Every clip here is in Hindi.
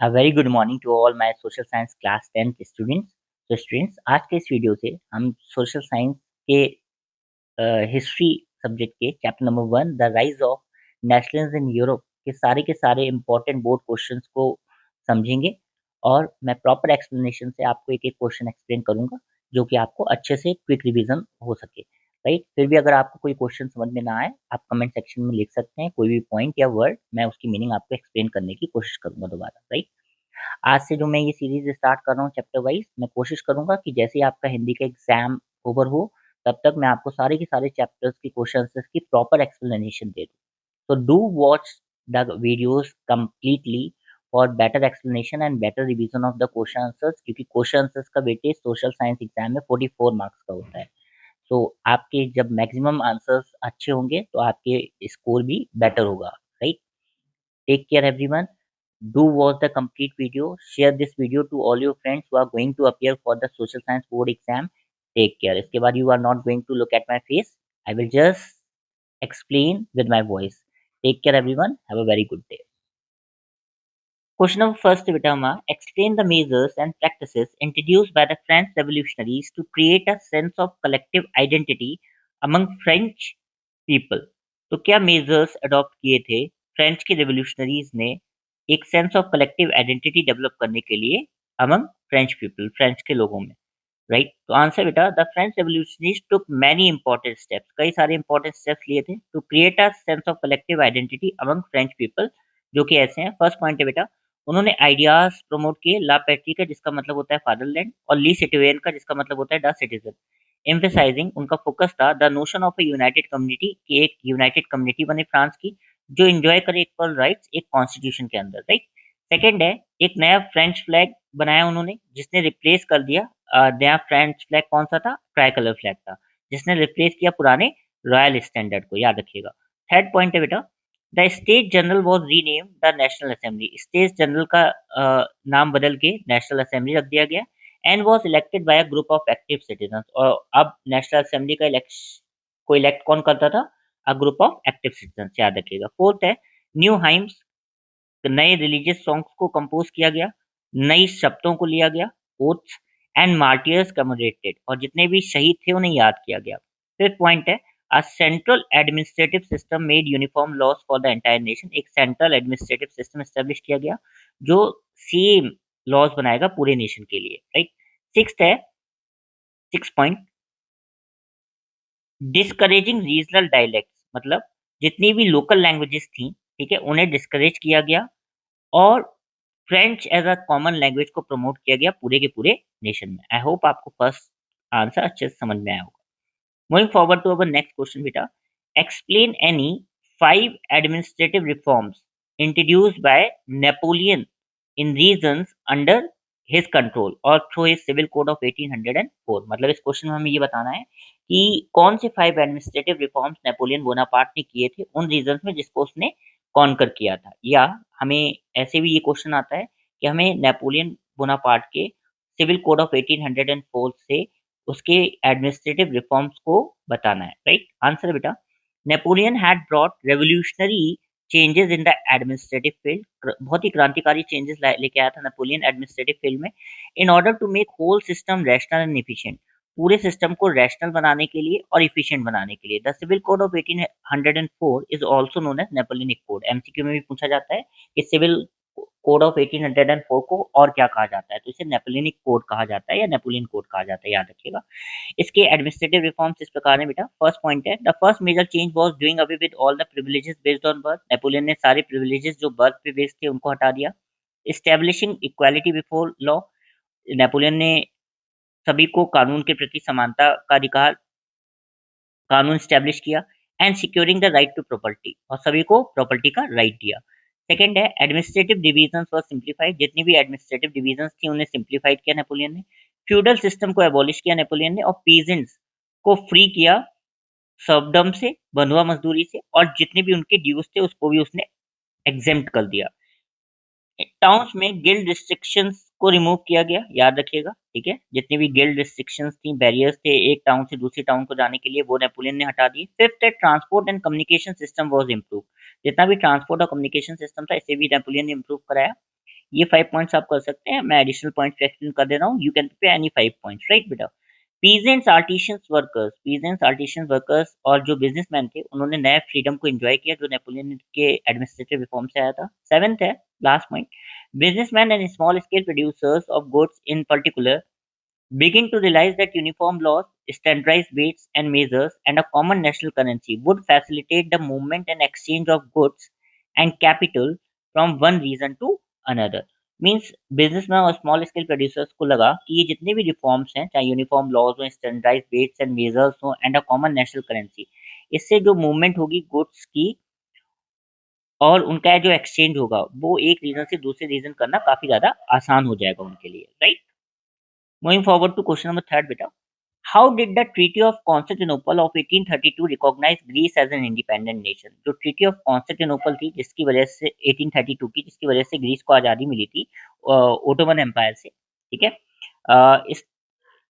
A very good morning to all my social science class 10th students. तो स्टूडेंट्स आज के इस वीडियो से हम सोशल साइंस के हिस्ट्री सब्जेक्ट के chapter number 1 the rise of nationalism in Europe के सारे इंपॉर्टेंट बोर्ड क्वेश्चंस को समझेंगे और मैं प्रॉपर एक्सप्लेनेशन से आपको एक एक क्वेश्चन एक्सप्लेन करूंगा जो कि आपको अच्छे से क्विक रिवीजन हो सके। राइट, फिर भी अगर आपको कोई क्वेश्चन समझ में ना आए आप कमेंट सेक्शन में लिख सकते हैं, कोई भी पॉइंट या वर्ड मैं उसकी मीनिंग आपको एक्सप्लेन करने की कोशिश करूंगा दोबारा। राइट, आज से जो मैं ये सीरीज स्टार्ट कर रहा हूँ चैप्टर वाइज, मैं कोशिश करूंगा कि जैसे ही आपका हिंदी का एग्जाम ओवर हो तब तक मैं आपको सारे के सारे चैप्टर्स की क्वेश्चन की प्रॉपर एक्सप्लेनेशन दे दूँ। तो do watch the videos completely for better explanation and better revision of the question answers, क्योंकि क्वेश्चन आंसर्स का वेटेज सोशल साइंस एग्जाम में 44 मार्क्स का होता है। तो आपके जब मैक्सिमम आंसर्स अच्छे होंगे तो आपके स्कोर भी बेटर होगा। Right, take care everyone. Do watch the complete video. Share this video to all your friends who are going to appear for the social science board exam. Take care. इसके बाद you are not going to look at my face. I will just explain with my voice. Take care everyone. Have a very good day. Question number first बेटा हमारा, explain the measures and practices introduced by the French revolutionaries to create a sense of collective identity among French people. तो क्या मेजर्स अडॉप्ट किए थे फ्रेंच के रेवोल्यूशनरीज ने एक sense of collective identity develop करने के लिए अमंग फ्रेंच पीपल, फ्रेंच के लोगों में। राइट, तो आंसर बेटा, the French revolutionaries took many important steps, कई सारे इंपॉर्टेंट स्टेप्स लिए थे to create a sense of collective identity among French people, जो कि ऐसे हैं। फर्स्ट पॉइंट है बेटा, उन्होंने आइडियाज प्रमोट किए, ला पैट्री का जिसका मतलब होता है फादरलैंड और ली सिटिवेन का जिसका मतलब होता है द सिटीजन। एम्फेसाइजिंग, उनका फोकस था the notion of A United community, कि एक यूनाइटेड कम्युनिटी बने फ्रांस की जो एंजॉय करे इक्वल राइट्स एक कॉन्स्टिट्यूशन के अंदर। राइट, सेकंड है, एक नया फ्रेंच फ्लैग बनाया उन्होंने जिसने रिप्लेस कर दिया नया फ्रेंच फ्लैग कौन सा था, ट्राई कलर फ्लैग था, जिसने रिप्लेस किया पुराने रॉयल स्टैंडर्ड को, याद रखिएगा। थर्ड पॉइंट है बेटा, the state general was rename the national assembly, state general का नाम बदल के नेशनल असेंबली रख दिया गया and was elected by a group of active citizen. और अब नेशनल असेंबली का को इलेक्ट कौन करता था, a group of active citizen, याद रखिएगा। फोर्थ है, न्यू हाइम्स, नए रिलीजियस सॉन्ग्स को कंपोज किया गया, नई शब्दों को लिया गया, ओथ्स एंड मार्टियर्स कमेमोरेटेड, और जितने भी शहीद थे उन्हें याद किया गया। फिफ्थ पॉइंट है, a central administrative system made uniform laws for the entire nation, एक सेंट्रल एडमिनिस्ट्रेटिव सिस्टम एस्टेब्लिश किया गया जो सेम लॉज बनाएगा पूरे नेशन के लिए। राइट, सिक्स्थ है, six point, discouraging regional dialects, मतलब जितनी भी लोकल लैंग्वेजेस थी, ठीक है, उन्हें डिस्करेज किया गया और French as a common language को प्रमोट किया गया पूरे के पूरे नेशन में। आई होप आपको फर्स्ट आंसर अच्छे से समझ में आया होगा। Moving forward to our next question बेटा, explain any 5 administrative reforms introduced by Napoleon in regions under his control और through his civil code of 1804। मतलब इस क्वेश्चन में हमें ये बताना है कि कौन से 5 एडमिनिस्ट्रेटिव रिफॉर्म्स नेपोलियन बोनापार्ट ने किए थे उन रीजन्स में जिसको उसने कॉन्कर किया था। या हमें ऐसे भी ये क्वेश्चन आता है कि हमें नेपोलियन बोनापार्ट के सिविल कोड ऑफ 1804 से उसके एडमिनिस्ट्रेटिव रिफॉर्म्स को बताना है। राइट, आंसर बेटा, Napoleon had brought revolutionary changes in the administrative field, बहुत ही क्रांतिकारी चेंजेस लेके आया था नेपोलियन एडमिनिस्ट्रेटिव फील्ड में, in order to make whole system rational and efficient, पूरे सिस्टम को रैशनल बनाने के लिए और इफिशिएंट बनाने के लिए। The civil code of 1804 is also known as Napoleonic code, MCQ में भी पूछा जाता है कि सिविल कोड ऑफ 1804 को और क्या कहा जाता है, तो इसे नेपोलियनिक कोड कहा जाता है या नेपोलियन कोड कहा जाता है, याद रखिएगा। इसके एडमिनिस्ट्रेटिव रिफॉर्म्स इस प्रकार है बेटा। फर्स्ट पॉइंट है, the first major change was doing away with all the privileges based on birth, Napoleon ने सारे प्रिविलेजेस जो बर्थ पे बेस्ड थे उनको हटा दिया। Establishing equality before law, Napoleon ने सभी को कानून के प्रति समानता का अधिकार, कानून स्टैब्लिश किया। And securing the right to property, और सभी को प्रॉपर्टी का राइट दिया। सेकंड है, एडमिनिस्ट्रेटिव डिवीजन वर सिंप्लीफाइड, जितनी भी एडमिनिस्ट्रेटिव डिवीजन थी उन्हें सिंप्लीफाइड किया नेपोलियन ने। फ्यूडल सिस्टम को एबॉलिश किया नेपोलियन ने और पीजेंट्स को फ्री किया सर्वडम से, बंधुआ मजदूरी से, और जितने भी उनके ड्यूज थे उसको भी उसने एग्जेम्प्ट कर दिया। टाउन्स में गिल्ड रिस्ट्रिक्शंस को रिमूव किया गया, याद रखिएगा, ठीक है, जितनी भी गिल्ड रिस्ट्रिक्शंस थी, बैरियर्स थे एक टाउन से दूसरी टाउन को जाने के लिए, वो नेपोलियन ने हटा दी। फिफ्थ है, transport and communication system was improve, जितना भी ट्रांसपोर्ट और कम्युनिकेशन सिस्टम था इसे भी नेपोलियन ने इम्प्रूव कराया। ये 5 पॉइंट्स आप कर सकते हैं, मैं एडिशनल पॉइंट्स एक्सप्लेन कर दे रहा हूँ, you can prepare any 5 points, right बेटा। पीजेंट्स आर्टिशियन वर्कर्स और जो बिजनेसमैन थे उन्होंने नए फ्रीडम को एंजॉय किया जो नेपोलियन के एडमिनिस्ट्रेटिव रिफॉर्म से आया था। सेवेंथ है, last point, businessman and small scale producers of goods in particular begin to realize that uniform laws, standardized weights and measures, and a common national currency would facilitate the movement and exchange of goods and capital from one region to another. Means businessman और स्मॉल स्केल प्रोड्यूसर्स को लगा कि ये जितने भी रिफॉर्म्स हैं, चाहे यूनिफॉर्म लॉज हो, स्टैंडर्डाइज वेट्स एंड मेजर्स हो and a common national currency, इससे जो मूवमेंट होगी गुड्स की और उनका जो एक्सचेंज होगा वो एक रीजन से दूसरे रीजन करना काफी ज्यादा आसान हो जाएगा उनके लिए, right. Moving forward to question number third बेटा, How did the Treaty of Constantinople of 1832 recognize Greece as an independent nation? जो Treaty of Constantinople थी जिसकी वजह से 1832 की, जिसकी वजह से ग्रीस को आज़ादी मिली थी ओटोमन एम्पायर से, ठीक है। इस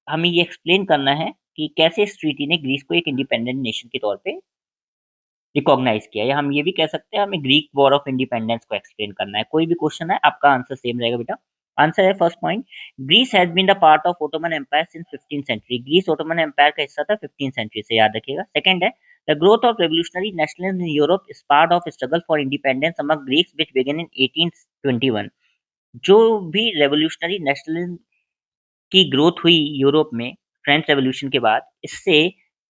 हमें ये एक्सप्लेन करना है कि कैसे इस ट्रीटी ने ग्रीस को एक इंडिपेंडेंट नेशन के तौर पे रिकॉग्नाइज किया, या हम ये भी कह सकते हैं हमें ग्रीक वॉर ऑफ इंडिपेंडेंस को एक्सप्लेन करना है। कोई भी क्वेश्चन है आपका आंसर सेम रहेगा बेटा। आंसर है first point, Greece has been the part of Ottoman Empire since 15th century. Greece Ottoman Empire का हिस्सा था 15th सेंचुरी से, याद रखिएगा। सेकंड है, the growth of revolutionary nationalism in Europe is part of struggle for independence among Greeks which began in 1821। जो भी रेवोल्यूशनरी नेशनलिज्म की ग्रोथ हुई यूरोप में फ्रेंच रेवोल्यूशन के बाद, इससे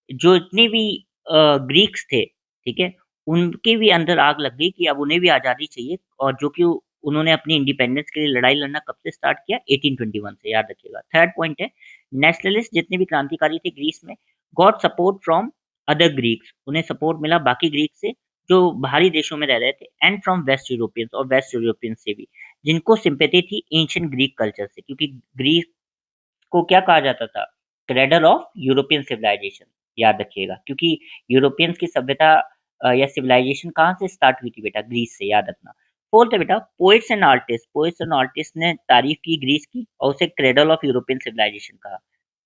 जो इतने भी ग्रीक्स थे, ठीक है, उनके भी अंदर आग लग गई कि अब उन्हें भी आज़ादी चाहिए, और जो कि उन्होंने अपनी इंडिपेंडेंस के लिए लड़ाई लड़ना कब से स्टार्ट किया, 1821 से, याद रखिएगा। थर्ड पॉइंट है, नेशनलिस्ट जितने भी क्रांतिकारी थे ग्रीस में, got support from other Greeks, उन्हें सपोर्ट मिला बाकी ग्रीक से जो बाहरी देशों में रह रहे थे, एंड फ्रॉम वेस्ट यूरोपियंस, और वेस्ट यूरोपियंस से भी, जिनको सिंपैथी थी एंशिएंट ग्रीक कल्चर से, क्योंकि ग्रीस को क्या कहा जाता था, क्रेडल ऑफ यूरोपियन सिविलाइजेशन, याद रखिएगा, क्योंकि यूरोपियंस की सभ्यता या सिविलाइजेशन कहाँ से स्टार्ट हुई थी बेटा, ग्रीस से, याद रखना। फोर्थ है बेटा, पोएट्स एंड आर्टिस्ट ने तारीफ की ग्रीस की और उसे क्रेडल ऑफ यूरोपियन सिविलाइजेशन कहा,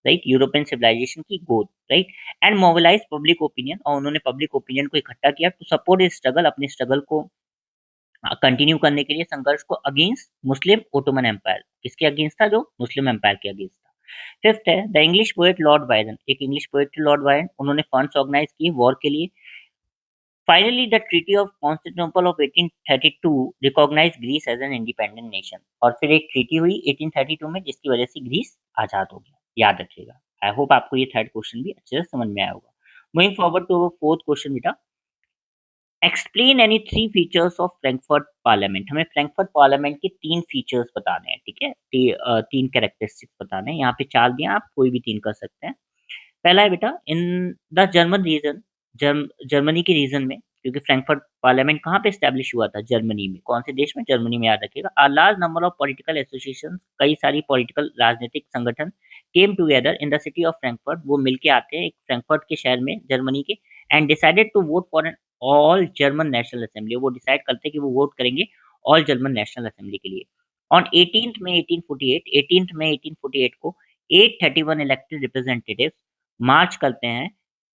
राइट, यूरोपियन सिविलाइजेशन की गोद, right. And mobilise public opinion, और उन्होंने पब्लिक ओपिनियन को इकट्ठा किया टू सपोर्ट इस स्ट्रगल, अपने स्ट्रगल को कंटिन्यू करने के लिए, संघर्ष को, अगेंस्ट मुस्लिम ओटोमन एम्पायर, किसके अगेंस्ट था, जो मुस्लिम एम्पायर के अगेंस्ट था। फिफ्थ है, the English poet Lord Byron, एक इंग्लिश पोएट थे लॉर्ड बायरन, उन्होंने फंड्स ऑर्गेनाइज किए वॉर के लिए। Finally the treaty of Constantinople of 1832 recognise Greece as an independent nation, और फिर एक ट्रीटी हुई 1832 में जिसकी वजह से ग्रीस आजाद हो गया, याद रखिएगा। आई होप आपको ये थर्ड क्वेश्चन भी अच्छे से समझ में आया होगा। Moving forward to fourth question बेटा, explain any three features of Frankfurt parliament, हमें फ्रैंकफर्ट पार्लियामेंट के तीन फीचर्स बताने हैं, ठीक है, तीन कैरेक्टरिस्टिक्स बताने हैं, यहाँ पे चार दिए, आप कोई भी तीन कर सकते हैं। पहला है बेटा, in the German region, Germany के रीजन में, क्योंकि फ्रैंकफर्ट पार्लियामेंट कहाँ पे स्टैब्लिश हुआ था, जर्मनी में, कौन से देश में, जर्मनी में, याद रखिएगा। A large number of political association, कई सारी पॉलिटिकल राजनीतिक संगठन came together in the city of Frankfurt, वो मिलके आते हैं एक फ्रैंकफर्ट के शहर में, जर्मनी के, and decided to vote for an all German national assembly, वो डिसाइड करते हैं कि वो वोट करेंगे ऑल जर्मन नेशनल असेंबली के लिए। ऑन 18th मई 1848 को 831 इलेक्टेड रिप्रेजेंटेटिव मार्च करते हैं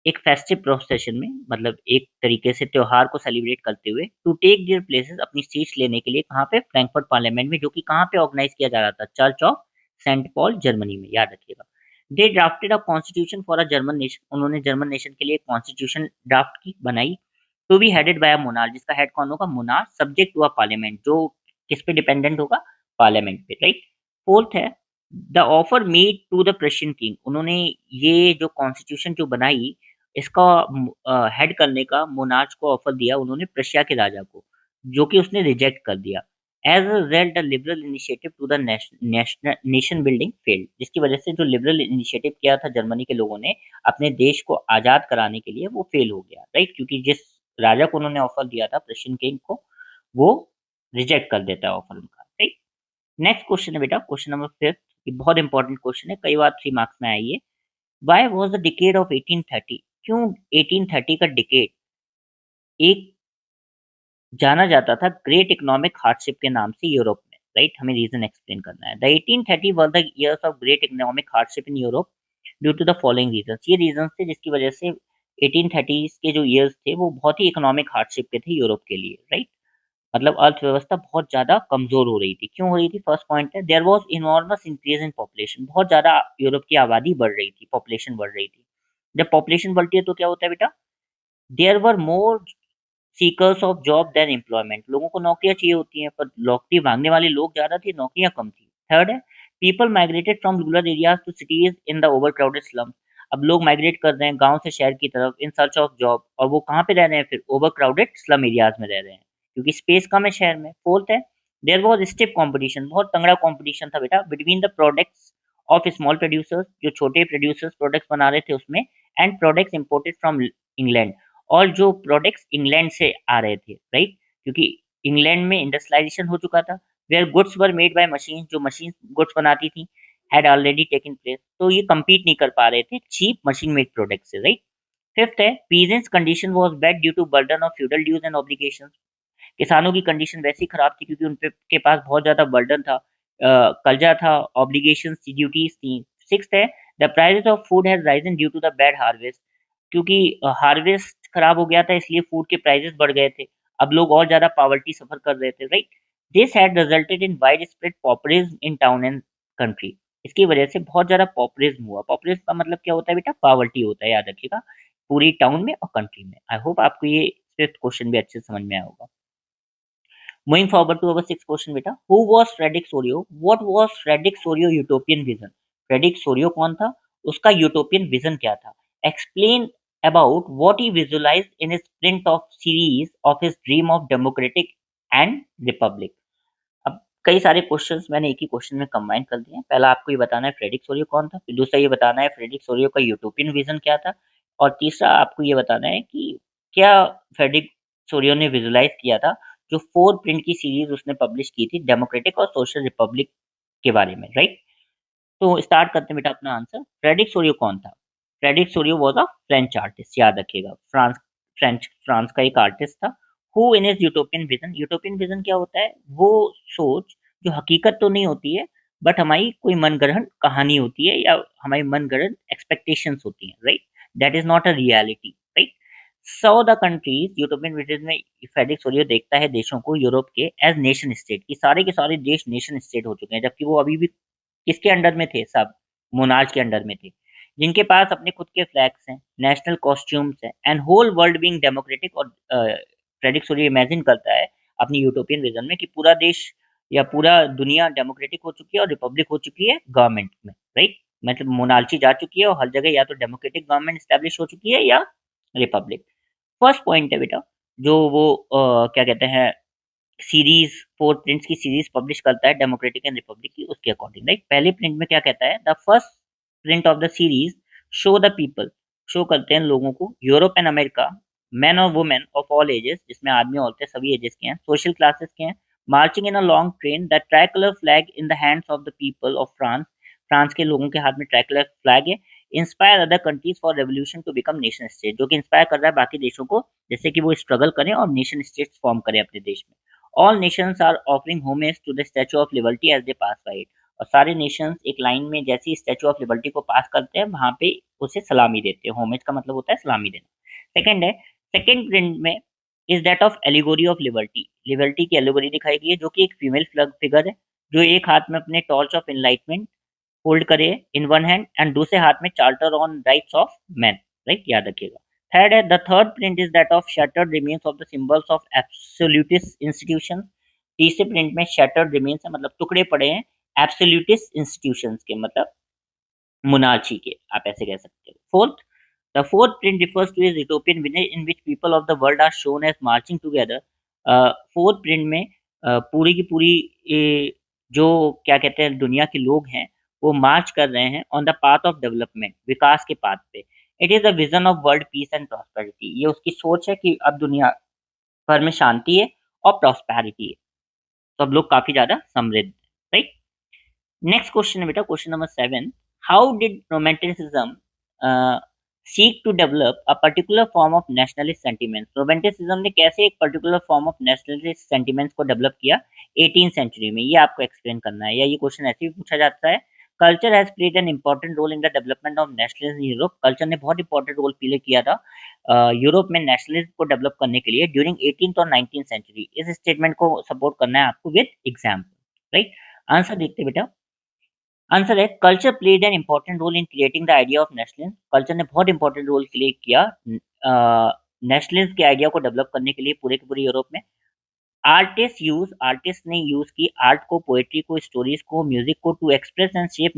एक फेस्टिव प्रोसेशन में, मतलब एक तरीके से त्योहार को सेलिब्रेट करते हुए, टू टेक देयर प्लेसेस, अपनी सीट्स लेने के लिए, कहाँ पे, फ्रैंकफर्ट पार्लियामेंट में, जो कि कहाँ पे ऑर्गेनाइज किया जा रहा था, church of saint Paul, Germany में, याद रखिएगा। They drafted a constitution for a German nation, उन्होंने जर्मन नेशन के लिए कॉन्स्टिट्यूशन ड्राफ्ट की, बनाई, to be headed by a monarch, जिसका हेड कौन होगा, monarch, subject to a parliament, जो किस पे डिपेंडेंट होगा, पार्लियामेंट पे, राइट। फोर्थ है, the offer made to the Prussian king, उन्होंने ये जो कॉन्स्टिट्यूशन जो बनाई, इसका हेड करने का मोनार्च को ऑफर दिया उन्होंने प्रशिया के राजा को, जो कि उसने रिजेक्ट कर दिया। As a result the liberal initiative to the nation building failed, जिसकी वजह से जो लिबरल इनिशिएटिव किया था जर्मनी के लोगों ने अपने देश को आजाद कराने के लिए, वो फेल हो गया, राइट, क्योंकि जिस राजा को उन्होंने ऑफर दिया था प्रशियन किंग को, वो रिजेक्ट कर देता है ऑफर उनका, राइट। नेक्स्ट क्वेश्चन है बेटा, क्वेश्चन नंबर फिफ्थ, ये बहुत इंपॉर्टेंट क्वेश्चन है, कई बार 3 मार्क्स में आई है। Why was the decade of 1830, क्यों 1830 का डिकेड एक जाना जाता था ग्रेट इकोनॉमिक हार्डशिप के नाम से यूरोप में, राइट, हमें रीजन एक्सप्लेन करना है। The 1830 were the years of great economic hardship in Europe due to the following reasons, ये रीजंस थे जिसकी वजह से 1830 के जो ईयर्स थे वो बहुत ही इकोनॉमिक हार्डशिप के थे यूरोप के लिए, राइट। मतलब अर्थव्यवस्था बहुत ज्यादा कमजोर हो रही थी। क्यों हो रही थी? फर्स्ट पॉइंट है, there was enormous increase in population, बहुत ज्यादा यूरोप की आबादी बढ़ रही थी, पॉपुलेशन बढ़ रही थी। जब पॉपुलेशन बढ़ती है तो क्या होता है बेटा? There were more seekers of job than employment, लोगों को नौकरियां चाहिए होती हैं पर नौकरी मांगने वाले लोग ज्यादा थे, नौकरियां कम थी। थर्ड है, people migrated from rural areas to cities in the overcrowded slum, अब लोग माइग्रेट कर रहे हैं गांव से शहर की तरफ इन सर्च ऑफ जॉब, और वो कहाँ पे रह रहे हैं? फिर ओवर क्राउडेड स्लम एरियाज में रह रहे हैं, क्योंकि स्पेस कम है शहर में। फोर्थ है, देयर वॉज स्टिफ कॉम्पिटिशन, बहुत तगड़ा कॉम्पिटिशन था बेटा, between the products of small producers, जो छोटे प्रोड्यूसर्स प्रोडक्ट्स बना रहे थे उसमें, and products imported from England, और जो प्रोडक्ट्स इंग्लैंड से आ रहे थे, राइट, क्योंकि इंग्लैंड में इंडस्ट्रियलाइजेशन हो चुका था, where goods were made by machine, जो मशीन गुड्स बनाती थी हैड ऑलरेडी टेकन प्लेस, तो ये compete नहीं कर पा रहे थे चीप मशीन मेड प्रोडक्ट से, राइट। फिफ्थ है, peasants condition was bad due to burden of feudal dues and obligations, किसानों की कंडीशन वैसी खराब थी क्योंकि उनके के पास बहुत ज्यादा बर्डन था, कर्जा था, ऑब्लिगेशंस थी, ड्यूटीज थी। सिक्स्थ है, the prices of food has risen due to the bad harvest, क्योंकि हार्वेस्ट खराब हो गया था इसलिए फूड के प्राइसेस बढ़ गए थे, अब लोग और ज्यादा पॉवर्टी सफर कर रहे थे, right. This had resulted in wide spread populism in town and country, इसकी वजह से बहुत ज्यादा पॉपुलिज्म हुआ। पॉपुलिज्म का मतलब क्या होता है बेटा? पॉवर्टी होता है, याद रखिएगा, पूरी टाउन में और कंट्री में। आई होप आपको ये फिफ्थ क्वेश्चन भी अच्छे से समझ में आया होगा। Moving forward to our sixth question बेटा, who was Frederick Sorio? What was Frederick Sorio utopian vision? Frederick Sorio कौन था? उसका यूटोपियन विजन क्या था? Explain about what he visualized in his print of series of his dream of democratic and republic. अब कई सारे क्वेश्चंस मैंने एक ही क्वेश्चन में कंबाइन कर दिए हैं। पहला आपको ये बताना है फ्रेडरिक सोरियो कौन था, फिर दूसरा ये बताना है फ्रेडरिक सोरियो का यूटोपियन विजन क्या था, और तीसरा आपको ये बताना है कि क्या फ्रेडरिक सोरियो ने विजुलाइज किया था जो 4 प्रिंट की सीरीज उसने पब्लिश की थी डेमोक्रेटिक और सोशल रिपब्लिक के बारे में, राइट। तो स्टार्ट करते हैं बेटा अपना आंसर। फ्रेडरिक सोरियो कौन था? Frederick Sorio was a French artist, याद रखिएगा, फ्रांस का एक आर्टिस्ट था। Who in his utopian vision, utopian vision क्या होता है? वो सोच जो हकीकत तो नहीं होती है बट हमारी कोई मनगढ़ंत कहानी होती है या हमारी मनगढ़ंत एक्सपेक्टेशंस होती हैं, right, that is not a reality, right. So the countries, utopian vision में फ्रेडरिक सोरियो देखता है देशों को यूरोप के एज नेशन स्टेट, की सारे के सारे देश नेशन स्टेट हो चुके हैं, जबकि वो अभी भी किसके अंडर में थे? सब मोनार्च के अंडर में थे, जिनके पास अपने खुद के फ्लैग्स हैं, नेशनल कॉस्ट्यूम्स हैं, and whole world being democratic. और फ्रेडरिक सोरियो इमेजिन करता है अपनी यूटोपियन विजन में कि पूरा देश या पूरा दुनिया डेमोक्रेटिक हो चुकी है और रिपब्लिक हो चुकी है गवर्नमेंट में, राइट, मतलब मोनार्ची जा चुकी है और हर जगह या तो डेमोक्रेटिक गवर्नमेंट स्टैब्लिश हो चुकी है या रिपब्लिक। फर्स्ट पॉइंट है बेटा, जो वो क्या कहते हैं, सीरीज 4 प्रिंट्स की सीरीज पब्लिश करता है डेमोक्रेटिक एंड रिपब्लिक की, उसके अकॉर्डिंग, राइट। पहले प्रिंट में क्या कहता है? The first print of the series show the people, show करते हैं लोगों को, यूरोप एंड अमेरिका, मैन और वुमेन ऑफ ऑल एजेस, जिसमें आदमी औरतें सभी एजेस के हैं, सोशल क्लासेस के हैं, marching in a long train, the tricolour flag in the hands of the people of France, France के लोगों के हाथ में ट्राइकलर फ्लैग है, inspire other countries for revolution to become nation state, जो कि इंस्पायर कर रहा है बाकी देशों को जैसे कि वो स्ट्रगल करें और नेशन स्टेट्स फॉर्म करें अपने देश में। All nations are offering homage to the Statue of Liberty as they pass by it, और सारे नेशंस एक लाइन में जैसे ही स्टैचू ऑफ लिबर्टी को पास करते हैं वहां पे उसे सलामी देते हैं। होमेज का मतलब होता है सलामी देना। सेकंड है, सेकंड प्रिंट में is that of allegory of liberty, liberty की एलिगोरी दिखाई गई है जो कि एक फीमेल फ्लैग फिगर है, जो एक हाथ में अपने टॉर्च ऑफ एनलाइटमेंट होल्ड करे इन वन हैंड एंड दूसरे हाथ में charter on rights of man, right, याद रखिएगा। थर्ड है, the third print is that of shattered remains of the symbols of absolutist institution, तीसरे प्रिंट में शैटर्ड रिमेन्स है मतलब टुकड़े पड़े हैं एब्सोल्यूटिस्ट इंस्टीट्यूशंस के, मतलब मोनार्ची के, आप ऐसे कह सकते हो। Fourth, the fourth print refers to his utopian village in which people of the world are shown as marching together। Fourth print में पूरी की पूरी जो क्या कहते हैं दुनिया के लोग हैं वो मार्च कर रहे हैं on the path of development, विकास के पाथ पे। It is a vision of world peace and prosperity, ये उसकी सोच है कि अब दुनिया भर में शांति है और प्रॉस्पेरिटी है, तो अब लोग काफी ज्यादा समृद्ध हैं, राइट। नेक्स्ट क्वेश्चन है बेटा, question number 7, how did romanticism seek to develop a particular form of nationalist sentiments, romanticism ने कैसे एक particular form of nationalist sentiments को डेवलप किया 18th सेंचुरी में, ये आपको एक्सप्लेन करना है, या ये क्वेश्चन ऐसे भी पूछा जाता है culture has played an important role in the development of nationalism in Europe. Culture ने बहुत इंपॉर्टेंट रोल प्ले किया था यूरोप में नेशनलिज्म को डेवलप करने के लिए ड्यूरिंग 18th और 19th सेंचुरी। इस स्टेटमेंट को सपोर्ट करना है आपको विद एग्जाम्पल, राइट। आंसर देखते हैं बेटा। आंसर है culture played an important role in creating the idea of nationalism. Culture ने बहुत इंपॉर्टेंट रोल प्ले किया नेशनलिज्म के आइडिया को डेवलप करने के लिए पूरे के पूरे यूरोप में। आर्टिस्ट ने यूज की आर्ट को, पोएट्री को, स्टोरीज को, म्यूजिक को to express and shape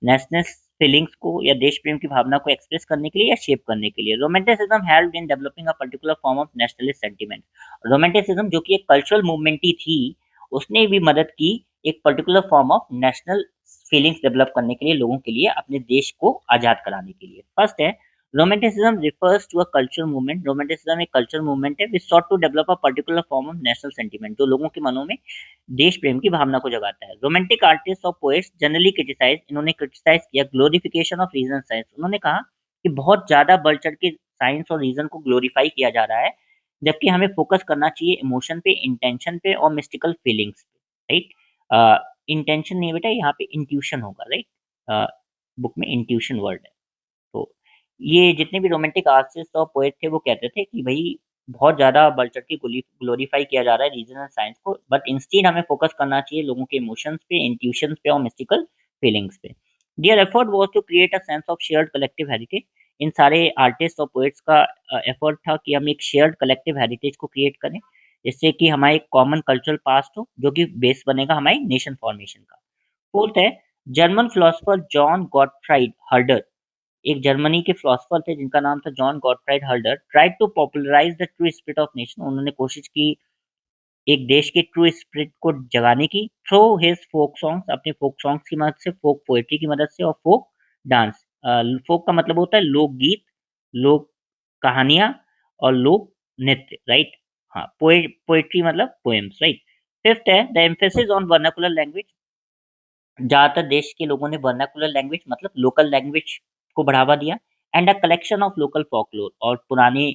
national feelings को या देश प्रेम की भावना को एक्सप्रेस करने के लिए या शेप करने के लिए। Romanticism helped in developing a particular form of nationalist sentiment. Romanticism जो कि एक कल्चरल मूवमेंट ही थी, उसने भी मदद की एक particular form of national feelings develop करने के लिए, लोगों के लिए, अपने देश को आजाद कराने के लिए। फर्स्ट है romanticism refers to a cultural movement. Romanticism एक कल्चरल मूवमेंट है which sought to develop a particular form of national sentiment, जो लोगों के मनों में देश प्रेम की भावना को जगाता है। रोमांटिक आर्टिस्ट और पोएट्स जनरली क्रिटिसाइज, इन्होंने क्रिटिसाइज किया ग्लोरिफिकेशन ऑफ रीजन साइंस। उन्होंने कहा कि बहुत ज्यादा बढ़ चढ़ के साइंस और रीजन को ग्लोरीफाई किया जा रहा है, जबकि हमें फोकस करना चाहिए इमोशन पे, इंटेंशन पे और मिस्टिकल फीलिंग्स पे, राइट। इंटेंशन नहीं बेटा, यहाँ पे इंट्यूशन होगा, राइट। बुक में इंट्यूशन वर्ड है। तो ये जितने भी रोमांटिक आर्टिस्ट और पोएट थे वो कहते थे कि भाई बहुत ज़्यादा बढ़ चढ़ के ग्लोरीफाई किया जा रहा है रीजन एंड साइंस को, बट इंस्टेड हमें फोकस करना चाहिए लोगों के इमोशंस पे, इंट्यूशंस पे और मिस्टिकल फीलिंग्स पे। Their effort was to create a sense of shared collective heritage. इन सारे आर्टिस्ट और पोएट्स का एफर्ट था कि हम एक शेयर्ड कलेक्टिव हेरिटेज को क्रिएट करें, जिससे कि हमारा एक कॉमन कल्चरल पास्ट हो, जो कि बेस बनेगा हमारी नेशन फॉर्मेशन का। फोर्थ है German philosopher Johann Gottfried Herder. एक जर्मनी के फिलोसोफर थे जिनका नाम था Johann Gottfried Herder. Tried to popularise the true spirit of nation. उन्होंने कोशिश की एक देश के ट्रू स्पिरिट को जगाने की थ्रू हिज फोक सॉन्ग्स, अपने फोक सॉन्ग्स की मदद से, फोक पोएट्री की मदद से और फोक डांस। फोक का मतलब होता है लोकगीत, लोक कहानियां और लोक नृत्य, राइट। हाँ, पोएट्री मतलब पोएम्स, राइट। फिफ्थ है the emphasis on vernacular language. ज्यादातर देश के लोगों ने वर्नाकुलर लैंग्वेज मतलब लोकल लैंग्वेज को बढ़ावा दिया। And a collection of local folklore, और पुराने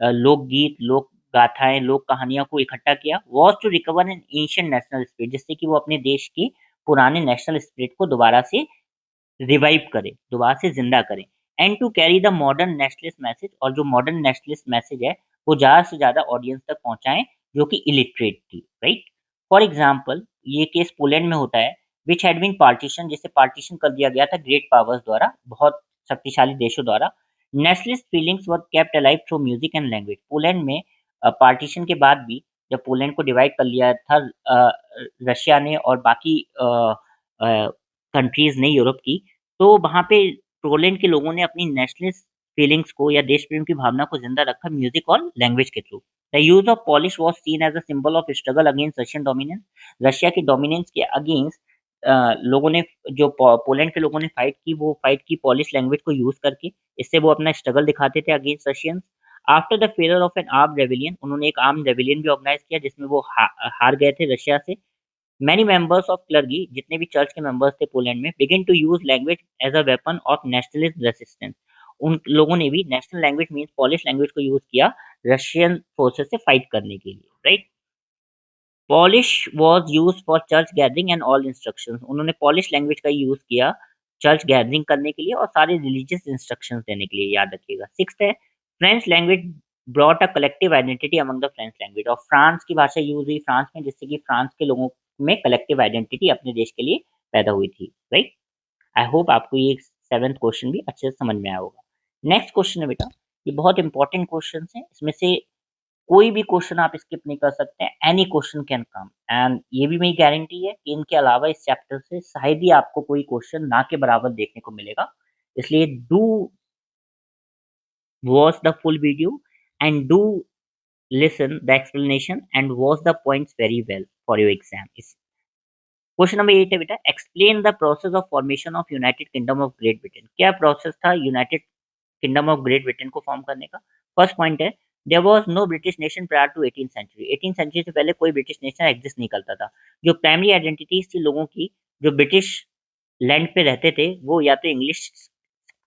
लोकगीत, लोक गाथाएं, लोक कहानियों को इकट्ठा किया। Was to recover an ancient national spirit, जिससे कि वो अपने देश के पुराने नेशनल स्पिरिट को दोबारा से रिवाइव करे, दोबारा से जिंदा करे। And to carry the modern nationalist message, और जो मॉडर्न नेशनलिस्ट मैसेज है वो ज्यादा से ज्यादा ऑडियंस तक पहुंचाएं जो कि इलिटरेट थी, राइट। फॉर एग्जाम्पल ये केस पोलैंड में होता है, विच हैड बीन पार्टीशन, जिसे पार्टीशन कर दिया गया था ग्रेट पावर्स द्वारा, बहुत शक्तिशाली देशों द्वारा। Nationalist feelings were kept alive through music and language. Poland में पार्टीशन के बाद भी, जब पोलैंड को डिवाइड कर लिया था रशिया ने और बाकी कंट्रीज ने यूरोप की, तो वहाँ पे पोलैंड के लोगों ने अपनी नेशनलिस्ट फीलिंग्स को या देश प्रेम की भावना को जिंदा रखा म्यूजिक और लैंग्वेज के through. The use of Polish was seen as a symbol of struggle against Russian dominance. Russia के डोमिनेंस के अगेंस्ट लोगों ने, जो पोलैंड के लोगों ने फाइट की, वो फाइट की पॉलिश लैंग्वेज को यूज करके। इससे वो अपना स्ट्रगल दिखाते थे against Russians. After the failure of N armed rebellion, उन्होंने एक आर्म्ड रेबेलियन भी ऑर्गेनाइज किया जिसमें वो हार गए थे रशिया से। मैनी मेंबर्स ऑफ क्लर्गी, जितने भी चर्च के मेंबर्स थे पोलैंड में, begin to use language as a weapon of nationalist resistance. उन लोगों ने भी national language means Polish language को यूज किया रशियन फोर्सेस से फाइट करने के लिए, right. Polish was used for church gathering and all instructions. उन्होंने पॉलिश लैंग्वेज का यूज किया चर्च गैदरिंग करने के लिए और सारे रिलीजियस इंस्ट्रक्शंस देने के लिए, याद रखिएगा। सिक्स्थ है French language brought a collective identity among the French language. और फ्रांस की भाषा यूज हुई फ्रांस में, जिससे कि फ्रांस के लोगों में कलेक्टिव आइडेंटिटी अपने देश के लिए पैदा हुई थी, राइट। आई होप आपको ये सेवेंथ क्वेश्चन भी अच्छे से समझ में आया होगा। नेक्स्ट क्वेश्चन है बेटा, ये बहुत इंपॉर्टेंट क्वेश्चन है, इसमें से कोई भी क्वेश्चन आप स्किप नहीं कर सकते, any question can come. And ये भी मेरी गारंटी है कि इनके अलावा इस चैप्टर से शायद ही आपको कोई क्वेश्चन ना के बराबर देखने को मिलेगा। इसलिए do watch the full video and do listen the explanation and watch the points very well for your exam. Question number 8 है बेटा, explain the process of formation of United Kingdom of Great Britain. क्या प्रोसेस था United Kingdom of Great Britain को फॉर्म करने का? फर्स्ट पॉइंट है there was no British nation prior to 18th century. 18th century से पहले कोई ब्रिटिश नेशन एग्जिस्ट नहीं करता था। जो प्राइमरी आइडेंटिटीज थी लोगों की जो ब्रिटिश लैंड पे रहते थे, वो या तो इंग्लिश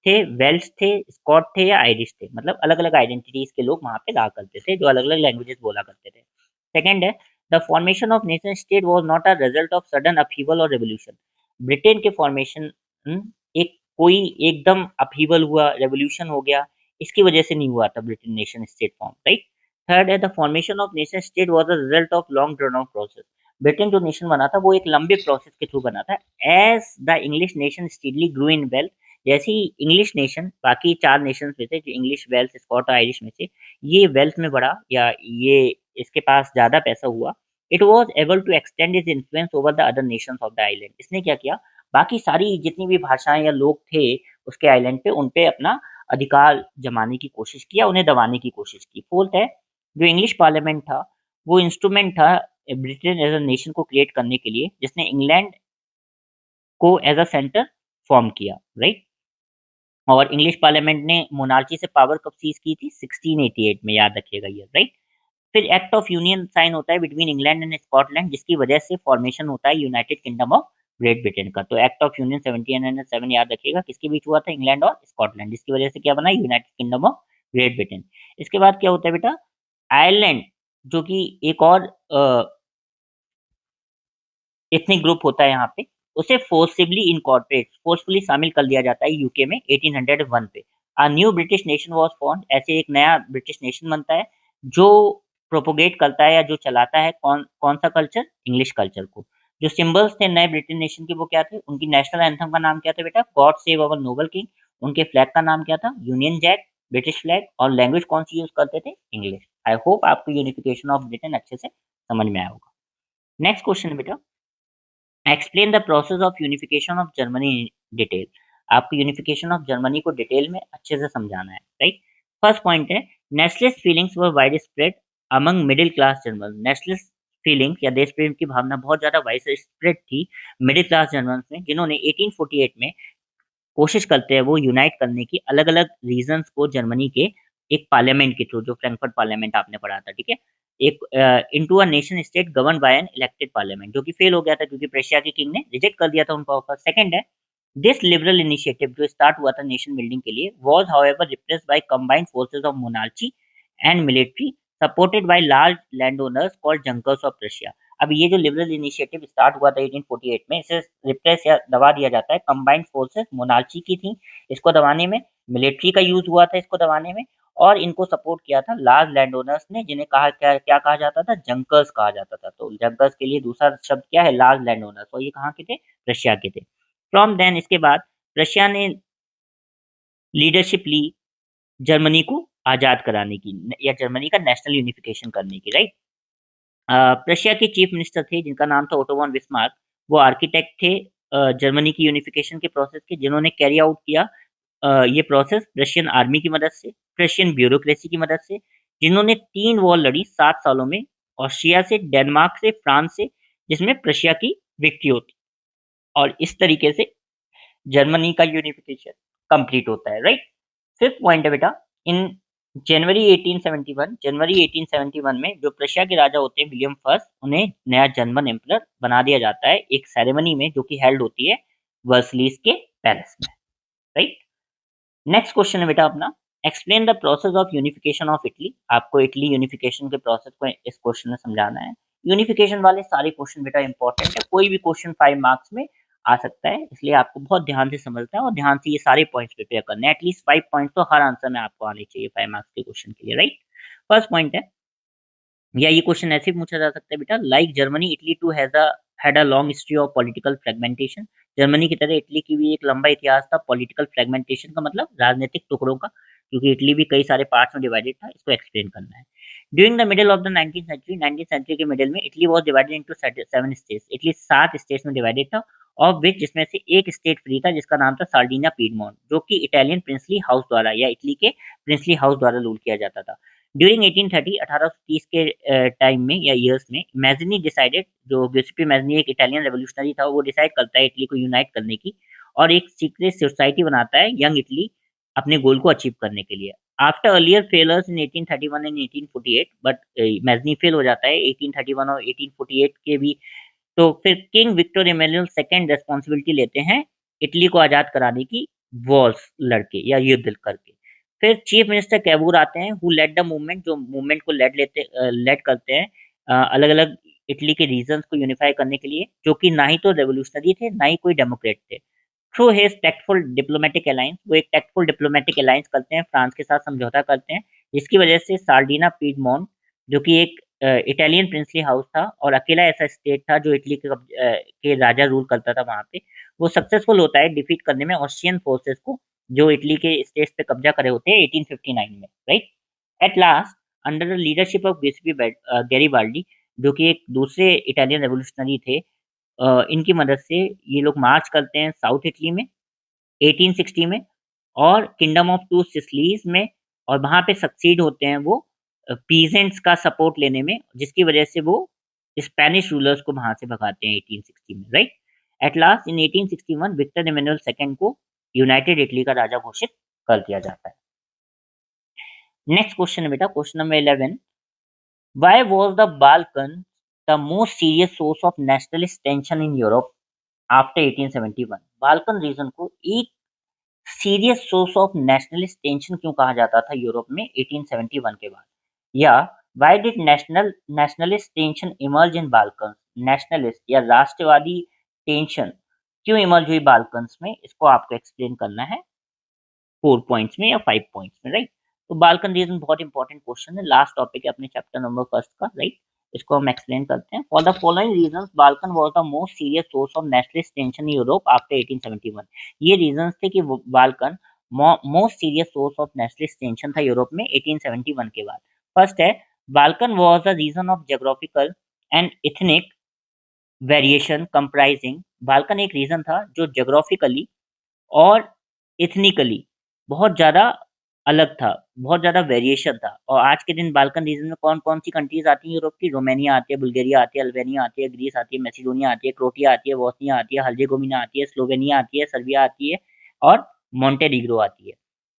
थे, वेल्श थे, स्कॉट थे या आयरिश थे। मतलब अलग अलग आइडेंटिटीज के लोग वहां पे रहा करते थे, जो अलग अलग लैंग्वेजेस बोला करते थे। सेकंड है the formation of nation state was not a result of sudden upheaval और रेवोल्यूशन। ब्रिटेन के फॉर्मेशन एक कोई एकदम अपहीवल हुआ, रेवोल्यूशन हो गया, इसकी वजह से नहीं हुआ था Britain nation state form, right. Third है the formation of nation state was the result of long drawn out process. Britain जो नेशन बना था वो एक लंबे प्रोसेस के थ्रू बना था। As the English nation steadily grew in wealth, जैसे ही इंग्लिश नेशन बाकी 4 नेशंस में से, जो इंग्लिश, वेल्स, स्कॉट और आयरिश में से ये वेल्थ में बढ़ा या ये इसके पास ज़्यादा पैसा हुआ, it was able to extend its influence over the other nations of the island. इसने क्या किया, बाकी सारी जितनी भी भाषाएं या लोग थे उसके आइलैंड पे, उन पे अपना अधिकार जमाने की कोशिश किया, उन्हें दबाने की कोशिश की। फोर्थ है, जो इंग्लिश पार्लियामेंट था वो इंस्ट्रूमेंट था ब्रिटेन एज अ नेशन को क्रिएट करने के लिए, जिसने इंग्लैंड को एज अ सेंटर फॉर्म किया, राइट। और इंग्लिश पार्लियामेंट ने मोनार्ची से पावर कब सीज की थी, 1688 में, याद रखिएगा ये, राइट। फिर एक्ट ऑफ यूनियन साइन होता है बिटवीन इंग्लैंड एंड स्कॉटलैंड, जिसकी वजह से फॉर्मेशन होता है United Kingdom of Great Britain का। तो एक्ट ऑफ यूनियन 1707 याद रखिएगा, किसके बीच हुआ था, इंग्लैंड और स्कॉटलैंड, जिसकी वजह से क्या बना, United Kingdom of Great Britain. इसके बाद क्या होता है बेटा, आयरलैंड, जो कि एक और एथनिक ग्रुप होता है यहाँ पे, उसे फोर्सफुली शामिल कर लिया जाता है यूके में 1801 पे। A new British nation was formed, ऐसे एक नया ब्रिटिश नेशन बनता है जो प्रोपोगेट करता है या जो चलाता है कौन कौन सा कल्चर, इंग्लिश कल्चर को। जो सिंबल्स थे नए ब्रिटिश नेशन के वो क्या थे, उनकी नेशनल एंथम का नाम क्या था बेटा, God save our Nobel king. उनके फ्लैग का नाम क्या था, यूनियन जैक, ब्रिटिश फ्लैग। और लैंग्वेज कौन सी यूज करते थे, इंग्लिश। आई होप आपको यूनिफिकेशन ऑफ ब्रिटेन अच्छे से समझ में आया होगा। नेक्स्ट क्वेश्चन है बेटा, explain the process of unification of Germany in detail. आपको यूनिफिकेशन ऑफ जर्मनी को डिटेल में अच्छे से समझाना है, राइट। फर्स्ट पॉइंट है, nationalist feelings were widespread among middle class German. Nationalist feelings या देश प्रेम की भावना बहुत ज्यादा वाइड स्प्रेड थी मिडिल क्लास जर्मन में, जिन्होंने 1848 में कोशिश करते हैं वो यूनाइट करने की अलग अलग रीजन्स को जर्मनी के एक पार्लियामेंट के थ्रू, जो फ्रैंकफर्ट पार्लियामेंट आपने पढ़ा था, ठीक है, एक into a nation state govern by an elected parliament, जो कि फेल हो गया था क्योंकि प्रेशिया के किंग ने रिजेक्ट कर दिया था उनका ऑफर। सेकंड है, दिस लिबरल इनिशिएटिव जो स्टार्ट हुआ था नेशन बिल्डिंग के लिए was however repressed by combined forces of monarchy and military supported by large land owners called Junkers of Russia. अब ये जो लिबरल इनिशिएटिव स्टार्ट हुआ था 1848 में, इसे रिप्रेस या दबा दिया जाता है। कंबाइंड फोर्सेस मोनार्ची की थी इसको दबाने में, मिलिट्री का यूज हुआ था इसको दबाने में, और इनको सपोर्ट किया था लार्ज लैंड ओनर्स ने, जिन्हें कहा क्या क्या कहा जाता था, जंकर्स कहा जाता था। तो जंकर्स के लिए दूसरा शब्द क्या है, लार्ज लैंड ओनर्स, और ये कहाँ के थे, रशिया के थे। फ्रॉम देन, इसके बाद रशिया ने लीडरशिप ली जर्मनी को आजाद कराने की या जर्मनी का नेशनल यूनिफिकेशन करने की, राइट। रशिया के चीफ मिनिस्टर थे जिनका नाम था ओटो वॉन बिस्मार्क। वो आर्किटेक्ट थे जर्मनी की यूनिफिकेशन के प्रोसेस के, जिन्होंने कैरी आउट किया ये प्रोसेस रशियन आर्मी की मदद से, रशियन ब्यूरोक्रेसी की मदद से, जिन्होंने 3 वॉर लड़ी 7 सालों में, ऑस्ट्रिया से, डेनमार्क से, फ्रांस से, जिसमें प्रशिया की विक्ट्री होती, और इस तरीके से जर्मनी का यूनिफिकेशन कंप्लीट होता है, राइट। फिफ्थ पॉइंट है बेटा, इन जनवरी 1871 में जो प्रशिया के राजा होते हैं विलियम फर्स्ट, उन्हें नया जर्मन एम्परर बना दिया जाता है एक सेरेमनी में जो कि हेल्ड होती है वर्सलीज के पैलेस में, राइट। नेक्स्ट क्वेश्चन है बेटा अपना, explain the process of unification of Italy. आपको इटली यूनिफिकेशन के प्रोसेस को इस क्वेश्चन में समझाना है। यूनिफिकेशन वाले सारे क्वेश्चन बेटा इंपॉर्टेंट है, कोई भी क्वेश्चन 5 मार्क्स में आ सकता है, इसलिए आपको बहुत ध्यान से समझना है और ध्यान से ये सारे पॉइंट्स प्रिपेयर करने हैं। एटलीस्ट 5 पॉइंट्स तो हर आंसर में आपको आने चाहिए 5 मार्क्स के क्वेश्चन के लिए, राइट। फर्स्ट पॉइंट है, या ये क्वेश्चन ऐसे भी पूछा जा सकता है बेटा, like Germany Italy too had a long history of political fragmentation. Germany की तरह इटली की भी एक लंबा इतिहास था पॉलिटिकल फ्रेगमेंटेशन का, मतलब राजनीतिक टुकड़ों का, क्योंकि इटली भी कई सारे पार्ट्स में डिवाइडेड था, इसको एक्सप्लेन करना है। During the middle of the 19th century के मिडिल में Italy was divided into 7 states. Italy 7 states में डिवाइडेड था, ऑफ विच जिसमें से एक स्टेट फ्री था जिसका नाम था सार्डिनिया पीडमोंट, जो कि इटालियन प्रिंसली हाउस द्वारा या इटली के प्रिंसली हाउस द्वारा रूल किया जाता था। ड्यूरिंग 1830 के टाइम में या ईयर्स में मैज़नी डिसाइडेड, जो गिउसेप्पे मैज़नी एक इटालियन रेवोल्यूशनरी था, वो डिसाइड करता है इटली को यूनाइट करने की और एक सीक्रेट सोसाइटी बनाता है यंग इटली अपने गोल को अचीव करने के लिए। After earlier failures in 1831 and 1848, but Mazzini fail हो जाता है 1831 और 1848 के भी, तो फिर king Victor Emmanuel second responsibility लेते हैं इटली को आजाद कराने की, वॉर्स लड़के या युद्ध करके। फिर चीफ मिनिस्टर कैवूर आते हैं, हु लेड द मूवमेंट, जो मूवमेंट को लेड करते हैं अलग अलग इटली के रीजन्स को यूनिफाई करने के लिए, जो कि ना ही तो रेवोल्यूशनरी थे ना ही कोई डेमोक्रेट थे। Through his tactful diplomatic alliance, वो एक टैक्टफुल डिप्लोमेटिक अलायंस करते हैं, फ्रांस के साथ समझौता करते हैं, जिसकी वजह से सार्डिना पीडमोंट, जो कि एक इटालियन प्रिंसली हाउस था और अकेला ऐसा स्टेट था जो इटली के राजा रूल करता था वहां पे, वो सक्सेसफुल होता है डिफीट करने में ऑस्ट्रियन फोर्सेस को, जो इटली के स्टेट्स पे कब्जा करे होते हैं 1859 में, right. At last, under the leadership of Garibaldi, जो कि एक दूसरे इटालियन रेवोल्यूशनरी थे, इनकी मदद से ये लोग मार्च करते हैं साउथ इटली में 1860 में, और किंगडम ऑफ टू सिसलीज में, और वहां पे सक्सीड होते हैं वो पीजेंट्स का सपोर्ट लेने में, जिसकी वजह से वो स्पेनिश रूलर्स को वहां से भगाते हैं 1860 में, right. At last in 1861 Victor Emmanuel second को यूनाइटेड इटली का राजा घोषित कर दिया जाता है। नेक्स्ट क्वेश्चन है बेटा, question number 11, why was the Balkan the most serious source of nationalist tension in Europe after 1871? Balkan reason को एक serious source of nationalist tension क्यों कहा जाता था यूरोप में 1871 के बाद? या why did nationalist tension emerge in Balkan? Nationalist या राष्ट्रवादी टेंशन क्यों इमर्ज हुई बाल्कन्स में, इसको आपको एक्सप्लेन करना है 4 पॉइंट्स में या 5 पॉइंट्स में, राइट। तो बाल्कन रीजन बहुत इंपॉर्टेंट क्वेश्चन है, लास्ट टॉपिक है अपने चैप्टर नंबर फर्स्ट का, राइट। इसको हम एक्सप्लेन करते हैं। For the following reasons Balkan was the most serious source of nationalist tension in Europe after 1871। ये रीजंस थे कि Balkan most serious source of nationalist tension था यूरोप में 1871 के बाद। फर्स्ट है, Balkan was the region of geographical and ethnic variation comprising. Balkan एक रीजन था जो ज्योग्राफिकली और इथनिकली बहुत ज़्यादा अलग था, बहुत ज़्यादा वेरिएशन था। और आज के दिन बाल्कन रीजन में कौन-कौन सी कंट्रीज़ आती हैं यूरोप की? रोमानिया आती है, बुल्गारिया आती है, अल्बानिया आती है, ग्रीस आती है, मैसेडोनिया आती है, क्रोएशिया आती है, बोस्निया आती है, हर्जेगोविना आती है, स्लोवेनिया आती है, सर्बिया आती है और मोंटेनीग्रो आती है,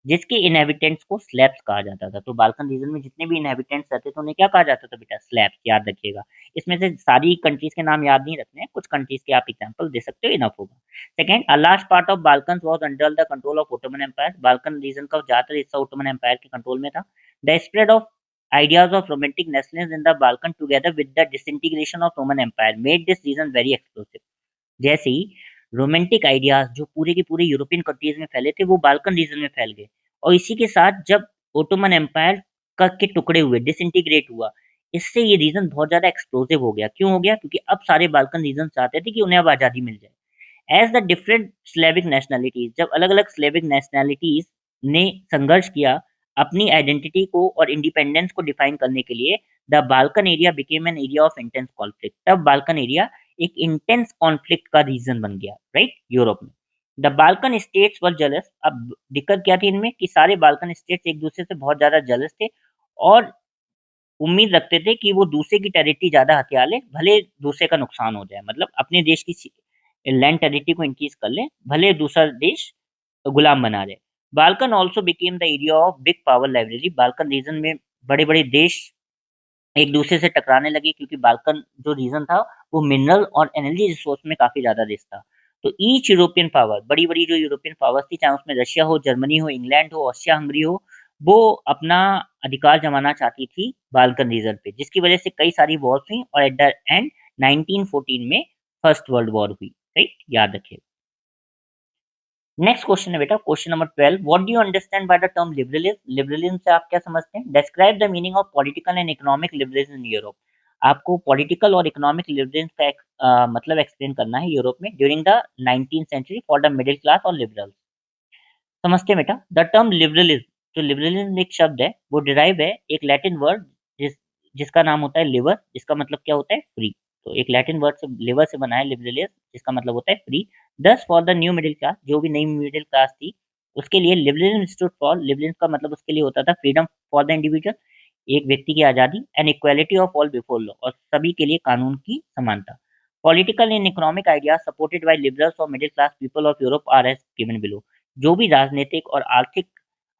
जिसके इनहैबिटेंट्स को स्लैब्स कहा जाता था। तो बाल्कन रीजन में जितने भी इनहैबिटेंट्स रहते थे उन्हें क्या कहा जाता था बेटा? स्लैब्स, याद रखिएगा। इसमें से सारी कंट्रीज़ के नाम याद नहीं रखने हैं, कुछ कंट्रीज़ के आप एग्जांपल दे सकते हो, इनफ होगा। Second, a large part of Balkans was under the control of Ottoman Empire. Balkan reason का ज्यादातर हिस्सा ओटोमन एम्पायर के कंट्रोल में था। The spread of ideas of romantic nationalism in the Balkan together with the disintegration of Roman Empire made this region very explosive. जैसे ही रोमांटिक आइडियाज जो पूरे के पूरे यूरोपियन कंट्रीज में फैले थे वो बाल्कन रीजन में फैल गए, और इसी के साथ जब ओटोमन एम्पायर का के टुकड़े हुए, डिसइंटीग्रेट हुआ, इससे ये रीजन बहुत ज्यादा एक्सप्लोसिव हो गया। क्यों हो गया? क्योंकि अब सारे बाल्कन रीजन चाहते थे कि उन्हें अब आजादी मिल जाए। As the different Slavic nationalities, जब अलग अलग स्लेविक नेशनैलिटीज ने संघर्ष किया अपनी आइडेंटिटी को और इंडिपेंडेंस को डिफाइन करने के लिए, the Balkan area became an area of intense conflict. तब बाल्कन एरिया एक इंटेंस कॉन्फ्लिक्ट का रीजन बन गया, राइट, यूरोप में। The Balkan states were jealous. अब दिक्कत क्या थी इनमें कि सारे बाल्कन स्टेट्स एक दूसरे से बहुत ज्यादा जेलस थे और उम्मीद रखते थे कि वो दूसरे की टेरिटरी ज्यादा हथिया ले, भले दूसरे का नुकसान हो जाए, मतलब अपने देश की लैंड टेरिटरी को इंक्रीज कर ले, भले दूसरा देश गुलाम बना रहे। Balkan also became the area of big power library. Balkan reason में बड़े बड़े देश एक दूसरे से टकराने लगे, क्योंकि बाल्कन जो रीजन था वो मिनरल और एनर्जी रिसोर्स में काफी ज्यादा रिच था। तो ईच यूरोपियन पावर, बड़ी बड़ी जो यूरोपियन पावर्स थी, चाहे उसमें रशिया हो, जर्मनी हो, इंग्लैंड हो, ऑस्ट्रिया हंगरी हो, वो अपना अधिकार जमाना चाहती थी बाल्कन रीजन पे, जिसकी वजह से कई सारी वॉर्स हुई और एट द एंड 1914 में फर्स्ट वर्ल्ड वॉर हुई, राइट, याद रखिए। नेक्स्ट क्वेश्चन है बेटा, question number 12, what do you understand by the term liberalism? Liberalism से आप क्या समझते हैं? Describe the meaning of political and economic liberalism in Europe. आपको पॉलिटिकल और इकोनॉमिक लिबरलिज्म का मतलब एक्सप्लेन करना है यूरोप में during the 19th century for the middle class और लिबरल्स। समझते हैं बेटा? द टर्म लिबरलिज्म, जो लिबरलिज्म एक शब्द है, वो डिराइव है एक लैटिन वर्ड जिसका नाम होता है लिबर, जिसका मतलब क्या होता है? फ्री। तो एक लैटिन वर्ड से लिबर से बना है लिबरलिज्म, जिसका मतलब होता है फ्री। दस for the new middle class, जो भी नई मिडिल क्लास थी उसके लिए लिबरलिज्म स्टूड फॉर, लिबरलिज्म का मतलब उसके लिए होता था फ्रीडम फॉर द इंडिविजुअल, एक व्यक्ति की आजादी, and equality of all before law, और सभी के लिए कानून की समानता। Political and economic ideas supported by liberals और middle class people of Europe are as given below. जो भी राजनीतिक और आर्थिक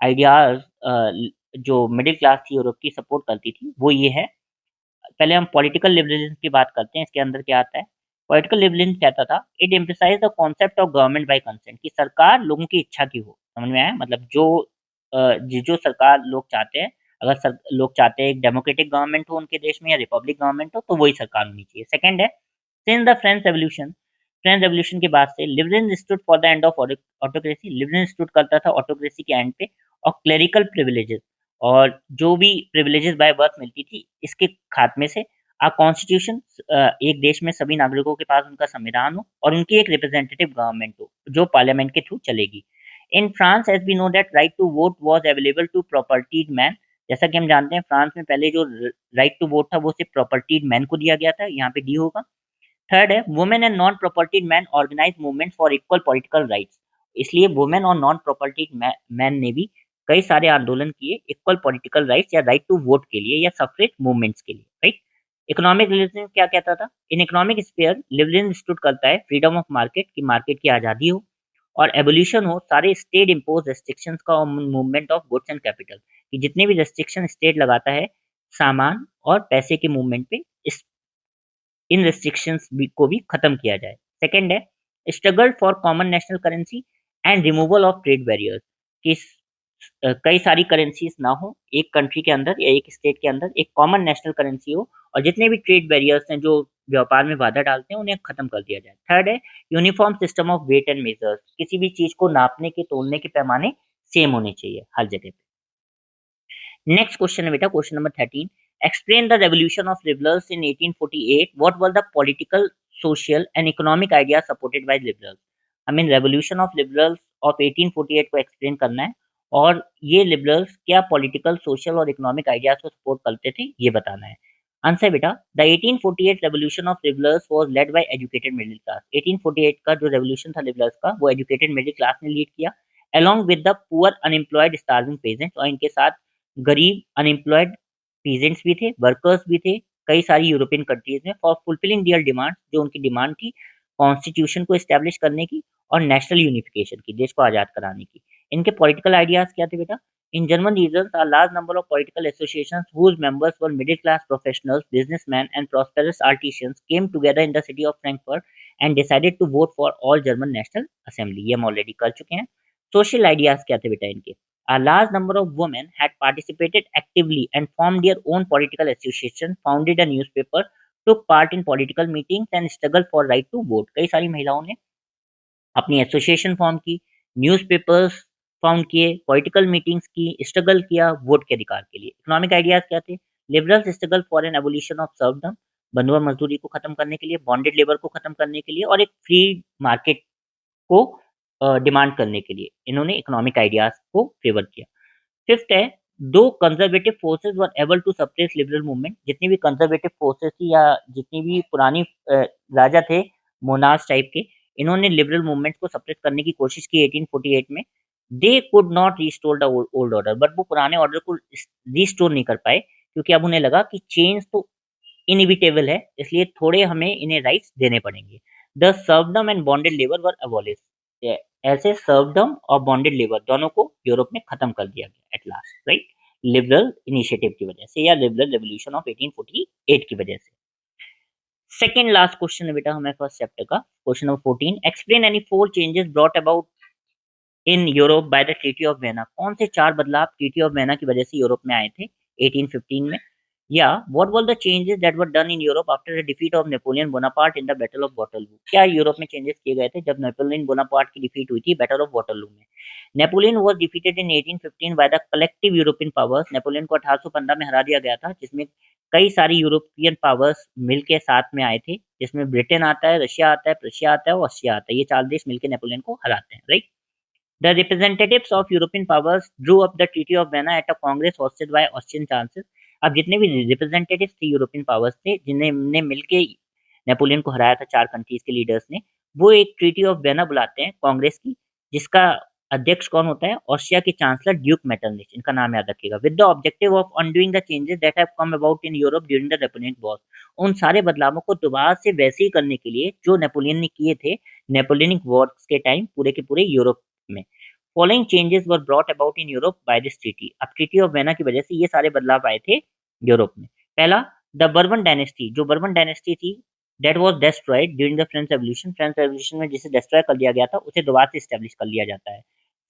आइडियाज जो मिडिल क्लास थी यूरोप की सपोर्ट करती थी वो ये है। पहले हम पॉलिटिकल लिबरलिज्म की बात करते हैं, इसके अंदर क्या आता है। पॉलिटिकल लिबरलिज्म कहता था, it emphasise the concept of government by consent, कि सरकार लोगों की इच्छा की हो। समझ में आया? मतलब जो जो सरकार लोग चाहते हैं अगर लोग चाहते हैं एक डेमोक्रेटिक गवर्नमेंट हो उनके देश में या रिपब्लिक गवर्नमेंट हो, तो वही सरकार होनी चाहिए। सेकंड है, सिंस द फ्रेंच रेवोल्यूशन के बाद से liberalism stood for the end of autocracy. Liberalism stood करता था ऑटोक्रेसी के एंड पे, और क्लेरिकल प्रिविलेजेस और जो भी प्रिविलेजेस बाय बर्थ मिलती थी इसके खात्मे से। कॉन्स्टिट्यूशन, एक देश में सभी नागरिकों के पास उनका संविधान हो और उनकी एक रिप्रेजेंटेटिव गवर्नमेंट हो जो पार्लियामेंट के थ्रू चलेगी। In France, as we know that right to vote was available to propertied man. जैसा कि हम जानते हैं फ्रांस में पहले जो राइट टू वोट था वो सिर्फ प्रॉपर्टीड मैन को दिया गया था, यहाँ पे डी होगा। थर्ड है, women and non propertied man organise movement for equal political rights. इसलिए वुमेन और नॉन प्रॉपर्टीड मैन ने भी कई सारे आंदोलन किए इक्वल पॉलिटिकल राइट्स या राइट टू वोट के लिए या सफरेज मूवमेंट्स के लिए, राइट। इकोनॉमिक लिबरलिज्म क्या कहता था? In economic sphere liberalism stood करता है फ्रीडम ऑफ मार्केट, की मार्केट की आजादी हो और एबोल्यूशन हो सारे स्टेट इम्पोज रेस्ट्रिक्शंस का और movement of goods and capital, कि जितने भी रेस्ट्रिक्शन स्टेट लगाता है सामान और पैसे के मूवमेंट पे, इस इन रेस्ट्रिक्शंस को भी खत्म किया जाए। सेकंड है, struggle for common national currency and removal of trade barriers, कि कई सारी करेंसीज ना हो एक कंट्री के अंदर या एक स्टेट के अंदर, एक कॉमन नेशनल करेंसी हो और जितने भी ट्रेड बैरियर्स हैं जो व्यापार में बाधा डालते हैं उन्हें खत्म कर दिया जाए। थर्ड है, uniform system of weight and measures, किसी भी चीज को नापने के तोलने के पैमाने सेम होने चाहिए हर जगह पे। नेक्स्ट क्वेश्चन है बेटा, question number 13। Explain the revolution of liberals in 1848। What were the political, social and economic idea supported by liberals. हमें रेवोल्यूशन ऑफ लिबरल्स ऑफ 1848 को एक्सप्लेन करना है और ये लिबरल्स क्या पॉलिटिकल, सोशल और इकोनॉमिक आइडियाज को सपोर्ट करते थे ये बताना है। आंसर बेटा, the 1848 revolution of liberals was led by educated middle class. 1848 का जो रेवोल्यूशन था लिबरल्स का वो एजुकेटेड मिडिल क्लास ने लीड किया, along with the poor unemployed starving peasants, और इनके साथ गरीब अनएम्प्लॉयड पीजेंट्स भी थे, वर्कर्स भी थे कई सारी यूरोपियन कंट्रीज में, फॉर फुलफिलिंग दियर डिमांड, जो उनकी डिमांड थी कॉन्स्टिट्यूशन को एस्टेब्लिश करने की और नेशनल यूनिफिकेशन की, देश को आजाद कराने की। इनके पॉलिटिकल आइडियाज क्या थे बेटा? In German regions are large number of political associations whose members were middle class professionals, businessmen and prosperous artisans came together in the city of Frankfurt and decided to vote for all German National Assembly। ये हम ऑलरेडी कर चुके हैं। सोशल आइडियाज क्या थे बेटा इनके? A large number of women had participated actively and formed their own political association, founded a newspaper, took part in political meetings and struggled for right to vote। कई सारी महिलाओं ने अपनी एसोसिएशन फॉर्म की, न्यूज़पेपर्स फाउंड किए, पॉलिटिकल मीटिंग्स की, स्ट्रगल किया वोट के अधिकार के लिए। इकोनॉमिक आइडियाज क्या थे? Liberals struggle for an abolition of serfdom, बंधुआ मजदूरी को खत्म करने के लिए, बॉन्डेड लेबर को खत्म करने के लिए और एक फ्री मार्केट को डिमांड करने के लिए इन्होंने इकोनॉमिक आइडियाज को फेवर किया। फिफ्थ है, though conservative forces were able to suppress liberal movement. जितनी भी कंजर्वेटिव फोर्सेस थी या जितनी भी पुरानी राजा थे मोनार्स टाइप के, इन्होंने लिबरल मूवमेंट को सप्रेस करने की कोशिश की 1848 में। They could not restore the old order, but वो पुराने ऑर्डर को रिस्टोर नहीं कर पाए क्योंकि अब उन्हें लगा कि चेंज तो इनइविटेबल है, इसलिए थोड़े हमें इन्हें राइट्स देने पड़ेंगे। The serfdom and bonded labour were abolish. ऐसे सर्वडम और बॉन्डेड लेबर दोनों को यूरोप में खत्म कर दिया गया at last, right, liberal initiative की वजह से या लिबरल रेवोल्यूशन ऑफ 1848 की वजह से। सेकेंड लास्ट क्वेश्चन है बेटा हमें फर्स्ट चैप्टर का, question number 14। Explain any 4 changes brought about in Europe by the treaty of vena. कौन से 4 बदलाव ट्रीटी ऑफ वेना की वजह से यूरोप में आए थे 1815 में? या what were the changes that were done in Europe after the defeat of Napoleon Bonaparte in the battle of Waterloo. क्या यूरोप में चेंजेस किए गए थे जब नेपोलियन बोनापार्ट की डिफीट हुई थी बैटल ऑफ वाटरलू में? Napoleon was defeated in 1815 by the collective European powers. Napoleon को 1815 में हरा दिया गया था, जिसमें कई सारी यूरोपियन पावर्स मिलके साथ में आए थे, जिसमें ब्रिटेन आता है, रशिया आता है, प्रशिया आता है और ऑस्ट्रिया आता है। ये 4 देश मिलकर नेपोलियन को हराते हैं, right. The representatives of European powers drew up the Treaty of Vienna at a congress hosted by Austrian chancellors। अब जितने भी रिप्रेजेंटेटिव्स थे यूरोपियन पावर्स थे जिन्हें मिलके नेपोलियन को हराया था 4 कंट्रीज के लीडर्स ने, वो एक ट्रीटी ऑफ वेना बुलाते हैं कांग्रेस की, जिसका अध्यक्ष कौन होता है? ऑस्ट्रिया के चांसलर ड्यूक मेटरनिच, इनका नाम याद रखिएगा। With the objective of undoing the changes that have come about in Europe during the Napoleon war. उन सारे बदलावों को दोबारा से वैसे ही करने के लिए जो नेपोलियन ने किए थे नेपोलियनिक वॉर्स के टाइम पूरे के पूरे यूरोप में। Following changes were brought about in Europe by this treaty. अब ट्रीटी ऑफ वेना की वजह से ये सारे बदलाव आए थे यूरोप में। पहला, द बर्बन डायनेस्टी, जो बर्बन डायनेस्टी थी that was destroyed during the French revolution. French revolution में जिसे डिस्ट्रॉय कर दिया गया था उसे दोबारा से एस्टेब्लिश कर लिया जाता है।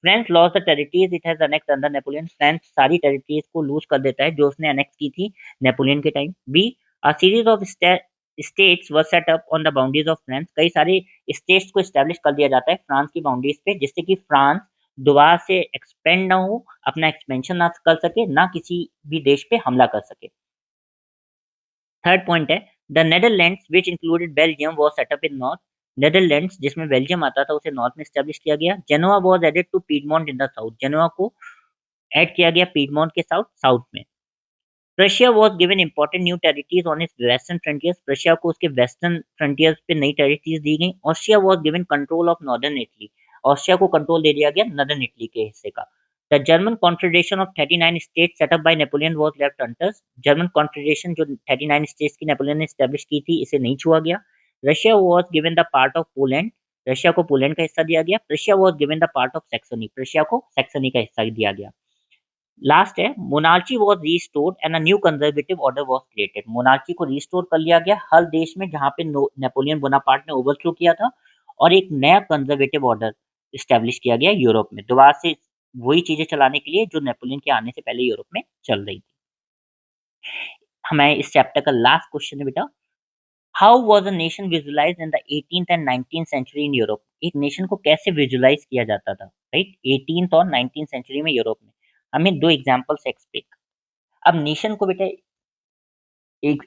France loss the territories it has annexed under Napoleon. France सारी टेरिटरीज को लूज कर देता है जो उसने अनेक्स की थी नेपोलियन के time. B, a series of states were set up on the boundaries of France. कई सारे स्टेट्स को एस्टेब्लिश कर दिया जाता है फ्रांस की बाउंड्रीज पे, जिससे कि फ्रांस दोबारा से एक्सपेंड ना हो, अपना एक्सपेंशन ना कर सके, ना किसी भी देश पे हमला कर सके। थर्ड पॉइंट है the Netherlands which included Belgium was set up in north. Netherlands जिसमें बेल्जियम आता था उसे नॉर्थ में एस्टेब्लिश किया गया। Genoa was added to Piedmont in the south. Genoa को ऐड किया गया पीडमोंट के साउथ साउथ में। Prussia was given important new territories on its western frontiers. Prussia को उसके वेस्टर्न फ्रंटियर्स पे नई टेरिटरीज दी गई। Austria was given control of northern Italy. Austria को कंट्रोल दे दिया गया नॉर्दर्न इटली के हिस्से का। The German confederation of 39 states set up by Napoleon was left untouched. German confederation जो 39 स्टेट्स की नेपोलियन ने एस्टेब्लिश की थी, इसे नहीं छुआ गया। Russia was given the part of Poland. Russia को पोलैंड का हिस्सा दिया गया। Prussia was given the part of Saxony. Prussia को सैक्सनी का हिस्सा दिया गया। लास्ट है monarchy was restored and a new conservative order was created. Monarchy को रिस्टोर कर लिया गया हर देश में जहां पे नेपोलियन बोनापार्ट ने ओवरथ्रो किया था, और एक नया कंजर्वेटिव ऑर्डर स्टैब्लिश किया गया यूरोप में, दोबारा से वही चीजें चलाने के लिए जो नेपोलियन के आने से पहले यूरोप में चल रही थी। हमें इस चैप्टर का लास्ट क्वेश्चन है बेटा, how was a nation visualised in the 18th and 19th century in Europe. एक नेशन को कैसे विजुअलाइज किया जाता था, राइट, 18th और 19th सेंचुरी में यूरोप में। हमें दो एग्जांपल्स एक्सपेक्ट। अब नेशन को बेटा एक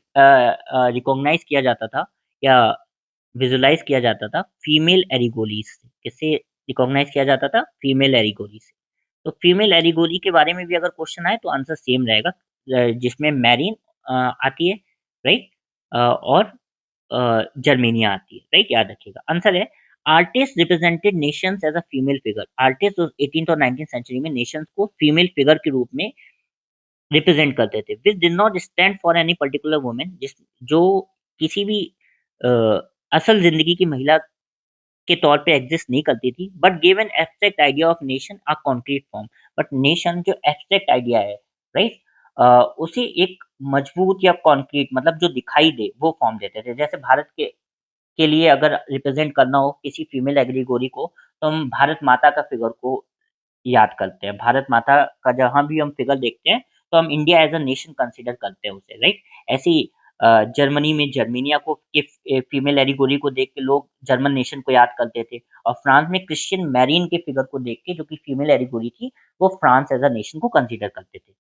रिकॉग्नाइज किया जाता था या विजुलाइज किया जाता था फीमेल एरिगोलीज से। किससे रिकॉग्नाइज किया जाता था? फीमेल एरिगोली से। तो फीमेल एरिगोली के बारे में भी अगर क्वेश्चन आए तो आंसर सेम रहेगा, जिसमें मैरिन आती है, राइट, और जर्मेनिया आती है, राइट, याद रखिएगा। आंसर है artist represented nations as a female figure. Artist 18th और 19th सेंचुरी में नेशंस को फीमेल फिगर के रूप में रिप्रेजेंट करते थे, which did not stand for any particular women, जिस जो किसी भी अ, असल जिंदगी की महिला के तौर पे एग्जिस्ट नहीं करती थी, but give an abstract idea of nation a concrete form. But nation जो एब्स्ट्रैक्ट आइडिया है, राइट, उसे एक मजबूत या कॉन्क्रीट, मतलब जो दिखाई दे, वो फॉर्म देते थे। जैसे भारत के लिए अगर रिप्रेजेंट करना हो किसी फीमेल एग्रीगोरी को, तो हम भारत माता का फिगर को याद करते हैं। भारत माता का जहाँ भी हम फिगर देखते हैं तो हम India as a nation consider करते हैं उसे, राइट। ऐसे ही जर्मनी में जर्मेनिया को के फीमेल एरिगोरी को देख के लोग जर्मन नेशन को याद करते थे, और फ्रांस में क्रिश्चियन मैरिन के फिगर को देख के, जो कि फीमेल एरिगोरी थी, वो फ्रांस एज अ नेशन को कंसीडर करते थे।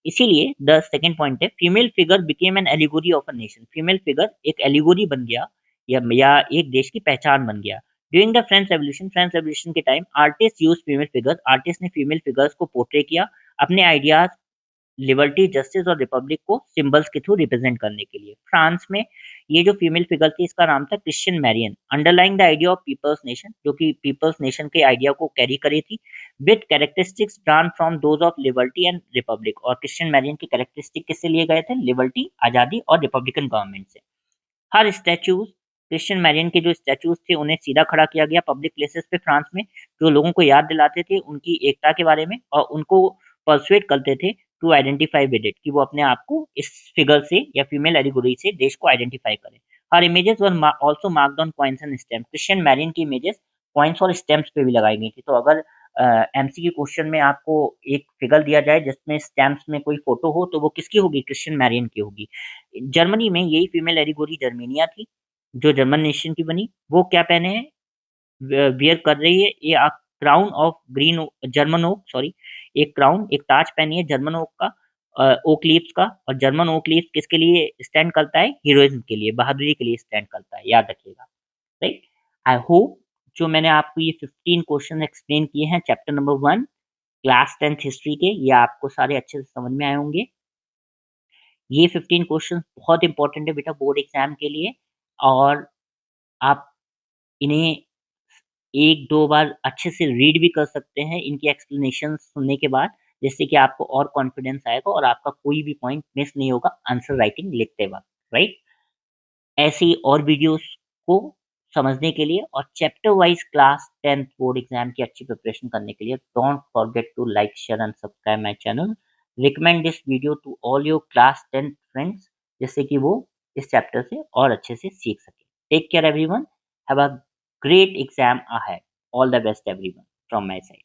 इसीलिए द सेकंड पॉइंट है female figure became an allegory of a nation. Female figure एक एलिगोरी बन गया, या एक देश की पहचान बन गया। ड्यूरिंग द फ्रेंच रेवोल्यूशन के time artist use female figures. Artist ने फीमेल फिगर्स को पोर्ट्रे किया अपने आइडियाज, लिबर्टी, जस्टिस और रिपब्लिक को सिंबल्स के थ्रू रिप्रेजेंट करने के लिए। फ्रांस में ये जो फीमेल फिगर थी, इसका नाम था Christian Marianne, underlining the idea of people's nation, जो कि पीपल्स नेशन के आइडिया को कैरी करी थी, with characteristics drawn from those of liberty and republic. और क्रिश्चियन मैरियन के कैरेक्टरिस्टिक किससे लिए गए थे? लिबर्टी, आजादी और रिपब्लिकन गवर्नमेंट से। हर स्टैचूज, क्रिश्चियन मैरियन के जो स्टैचूज थे उन्हें सीधा खड़ा किया गया पब्लिक प्लेसेस पे फ्रांस में, जो लोगों को याद दिलाते थे उनकी एकता के बारे में, और उनको परसुएट करते थे टू आइडेंटिफाई विद इट, कि वो अपने आप को इस फिगर से या फीमेल एलिगोरी से देश को आइडेंटिफाई करें। Her images were also marked on coins and stamp. Christian Marianne की इमेजेस कॉइन्स और स्टैम्प्स पे भी लगाई गई थी। तो अगर एमसीक्यू क्वेश्चन में आपको एक फिगर दिया जाए जिसमें स्टैम्प्स में कोई फोटो हो, तो वो किसकी होगी? क्रिश्चियन मैरियन की होगी। जर्मनी में यही फीमेल एलिगोरी जर्मेनिया थी, जो जर्मन नेशन की बनी। वो क्या पहने हैं? वियर कर रही है ये crown of green German oak, sorry, एक क्राउन, एक ताज पहनी है जर्मन ओक का, ओक लीव्स का। और जर्मन ओक लीव्स किसके लिए स्टैंड करता है? हीरोइज्म के लिए, बहादुरी के लिए स्टैंड करता है, याद रखिएगा, राइट। आई होप जो मैंने आपको ये 15 क्वेश्चन एक्सप्लेन किए हैं chapter number 1 class 10th history के, ये आपको सारे अच्छे से समझ में आए होंगे। ये 15 क्वेश्चन बहुत इंपॉर्टेंट है बेटा बोर्ड एग्जाम के लिए, और आप इन्हें 1-2 बार अच्छे से रीड भी कर सकते हैं इनकी एक्सप्लेनेशन सुनने के बाद, जिससे कि आपको और कॉन्फिडेंस आएगा और आपका कोई भी पॉइंट मिस नहीं होगा आंसर राइटिंग लिखते वक्त, राइट। ऐसे ही और वीडियोस को समझने के लिए और chapter wise class 10th board exam की अच्छी प्रिपरेशन करने के लिए don't forget to like share and subscribe my channel. Recommend this video to all your class 10th friends, जिससे कि वो इस चैप्टर से और अच्छे से सीख सके। Take care everyone, have a great exam ahead. All the best everyone from my side.